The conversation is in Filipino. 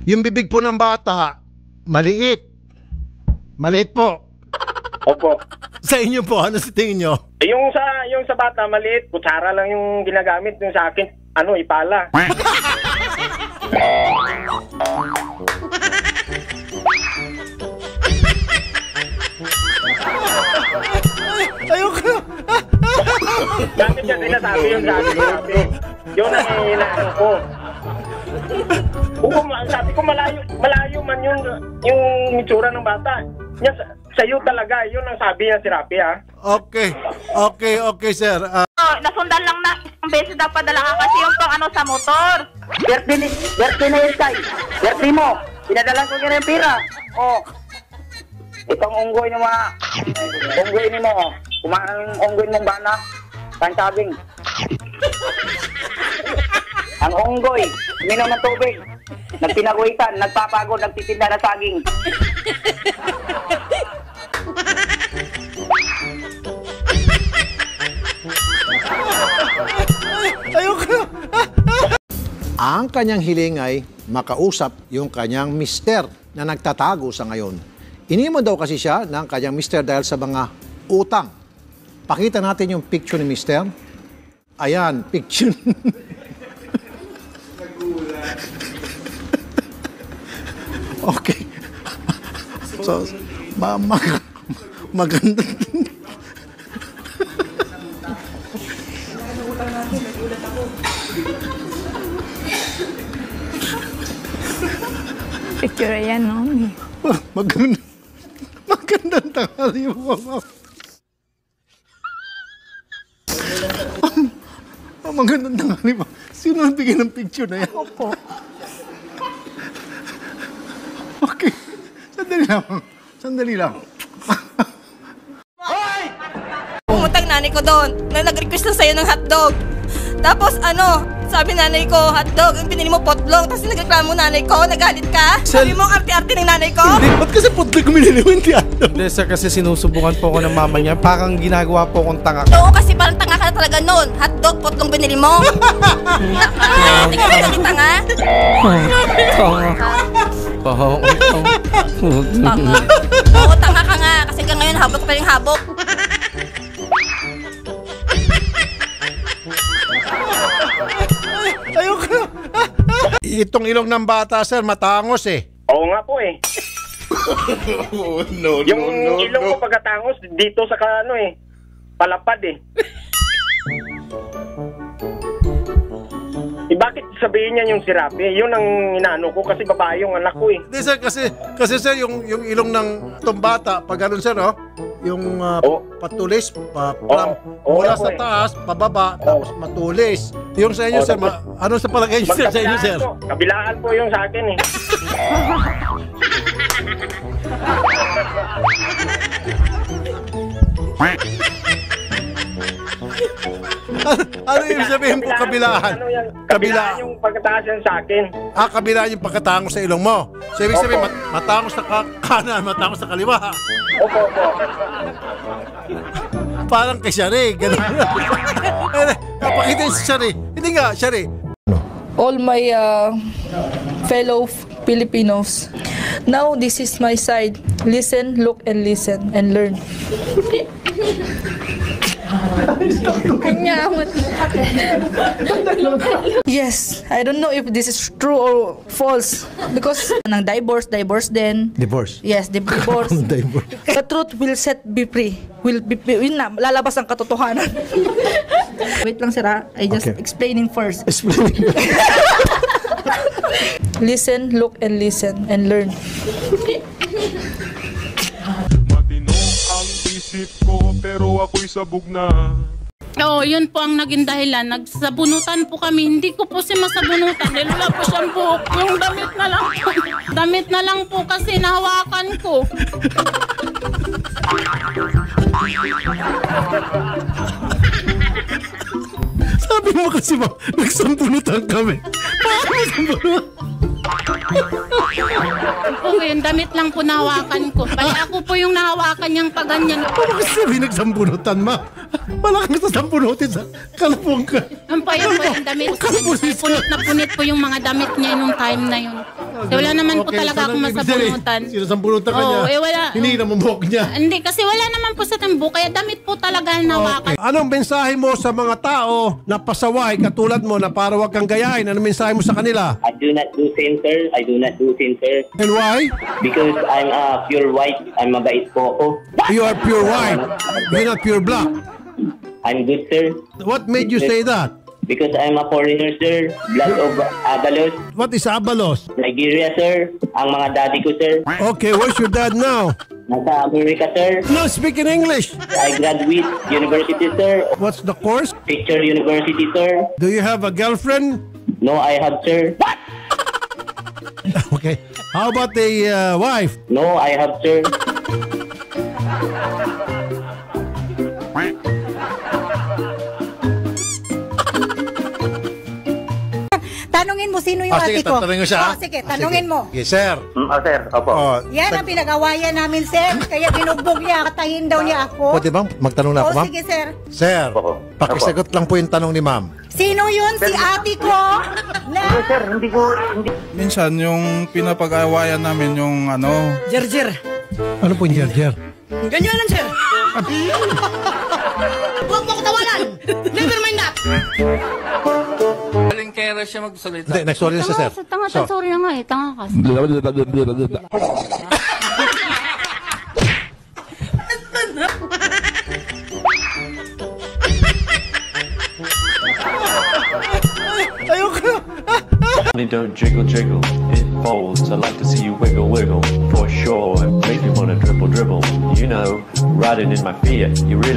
Yung bibig po ng bata, maliit. Maliit po. Opo. Sa inyo po, ano sa tingin nyo? Yung sa bata maliit, kutsara lang yung ginagamit. Yung sa akin, ipala. Ayoko. Bakit siya sinasabi yung sa akin? Yun ang hinahanap ko. Sabi ko malayo man yung itsura ng bata. Sa'yo talaga, yun ang sabi niya si Rapi, ha? Okay, sir. Nasundan lang na isang beses daw padala ka kasi yung pang sa motor. Birthday na yun, Tay. Birthday mo. Pinadalan ko niya ng pira. Itong unggoy ni mga... Unggoy ni mo, kumain ng unggoy mong bana. Kansabing. Ang unggoy, uminom ng tubig. Nagpinaguhitan, nagpapagod, nagtitinda ng saging. Ayoko. Ang kanyang hiling ay makausap yung kanyang mister na nagtatago sa ngayon. Inimon daw kasi siya ng kanyang mister dahil sa mga utang. Pakita natin yung picture ni mister. Ayan, picture. Okay. So, maganda. Picture yan, no? Magandang tanghali mo, ma'am. Magandang tanghali mo. Sino nagbigay ng picture na yan? Opo. Okay. Sandali lang. Pumunta ang nanay ko doon na nag-request na sa'yo ng hotdog. Tapos sabi nanay ko, hotdog, ang pinili mo potlog. Tapos nagreklamo nanay ko, nagalit ka. Sabi mo, arte-arte ng nanay ko. Hindi, ba't kasi potlog minili mo hindi hotdog? Hindi, sir, kasi sinusubukan po ako ng mama niya. Parang ginagawa po akong tanga. Oo, kasi parang tanga ka na talaga noon. Hotdog, potlong binili mo. Tingnan mo naging tanga. Tanga. Oo, tanga ka nga. Kasi hanggang ngayon, habok pa rin habok. Ayoko. Itong ilong ng bata, sir, matangos eh. Oo nga po eh. Yung ilong ko pagkatangos, dito sa palapad eh. Bakit sabihin niya yung si Rapi? Yun ang inaano ko kasi babae yung anak ko eh. Hindi, sir, kasi sir, yung ilong ng itong bata, pag ganun, sir, yung patulis, mula sa taas, pababa, tapos matulis. Yung sa inyo, sir, ano sa palagay niyo, sir, sa inyo, sir? Kabilaan po yung sa akin eh. Ano yung sabihin po, kabilaan? Kabilaan yung pagkataas yan sa akin. Kabilaan yung pagkatangos sa ilong mo. So, ibig sabihin, matangos sa kanan, matangos sa kaliwa. Opo. Parang kay Shari, gano'n. Kapakita yung si Shari. Hindi nga, Shari. All my fellow Filipinos, now this is my side. Listen, look, and listen, and learn. Yes, I don't know if this is true or false because nang divorce then. Divorce? Yes, divorce. Divorce. The truth will set be free. Yun na, lalabas ang katotohanan. Wait lang, sir, I just explaining first. Listen, look, and listen, and learn. Matino ang isip ko pero ako'y sabog na. Oo, yun po ang naging dahilan. Nagsabunutan po kami. Hindi ko po siya masabunutan. Dahil wala po siyang buhok. Yung damit na lang po. Damit na lang po kasi nahawakan ko. Sabi mo kasi nagsambunutan kami. Paano nagsambunutan? Oo, yung damit lang po nahawakan ko. Bali ako po yung nahawakan niyang paganyan. Paano kasi sabi nagsambunutan, ma? Wala kang sasampunutin sa kalapong ka. Ang payat po yung damit. Punit na punit po yung mga damit niya nung time na yun. Wala naman po talaga akong masabunutan. Sinasampunutan ka niya. Wala. Hindi na buhok niya. Hindi, kasi wala naman po sa tambo. Kaya damit po talaga ang nawakan. Anong mensahe mo sa mga tao na pasaway katulad mo na para wag kang gayahin? Anong mensahe mo sa kanila? I do not do sin, sir. I do not do sin, sir. And why? Because I'm pure white. I'm mabait po ako. You are pure white. You're not pure black. I'm good, sir. What made you say that? Because I'm a foreigner, sir. Blood of Abalos. What is Abalos? Nigeria, sir. Ang mga daddy ko, sir. Okay, where's your dad now? Nasa America, sir. No, speak in English. I graduate university, sir. What's the course? Picture university, sir. Do you have a girlfriend? No, I have, sir. Okay. How about a wife? No, I have, sir. Tanungin mo sino yung ate sige, ko. tatanungin mo siya. Sige, tanungin mo. Okay, sir. Sir. Opo. Yan ang pinag-awayan namin, sir. Kaya binugbog niya, katayin daw niya ako. Pwede bang magtanong na ako, ma'am? Sige, sir. Sir, Opo. pakisagot lang po yung tanong ni ma'am. Sino yun? Si ate ko? Na... Sir, hindi ko... Minsan yung pinapag-awayan namin yung ano, Jerjer. Ano po yung jer? Ganyan lang, sir. Huwag mo ko tawanan. Never mind that. Hindi, nagsorry na siya, sir. Sorry na nga eh. Tanga ka. Don't jiggle jiggle, it folds. I like to see you wiggle wiggle, for sure. Make me wanna dribble dribble. You know, riding in my Fiat, you really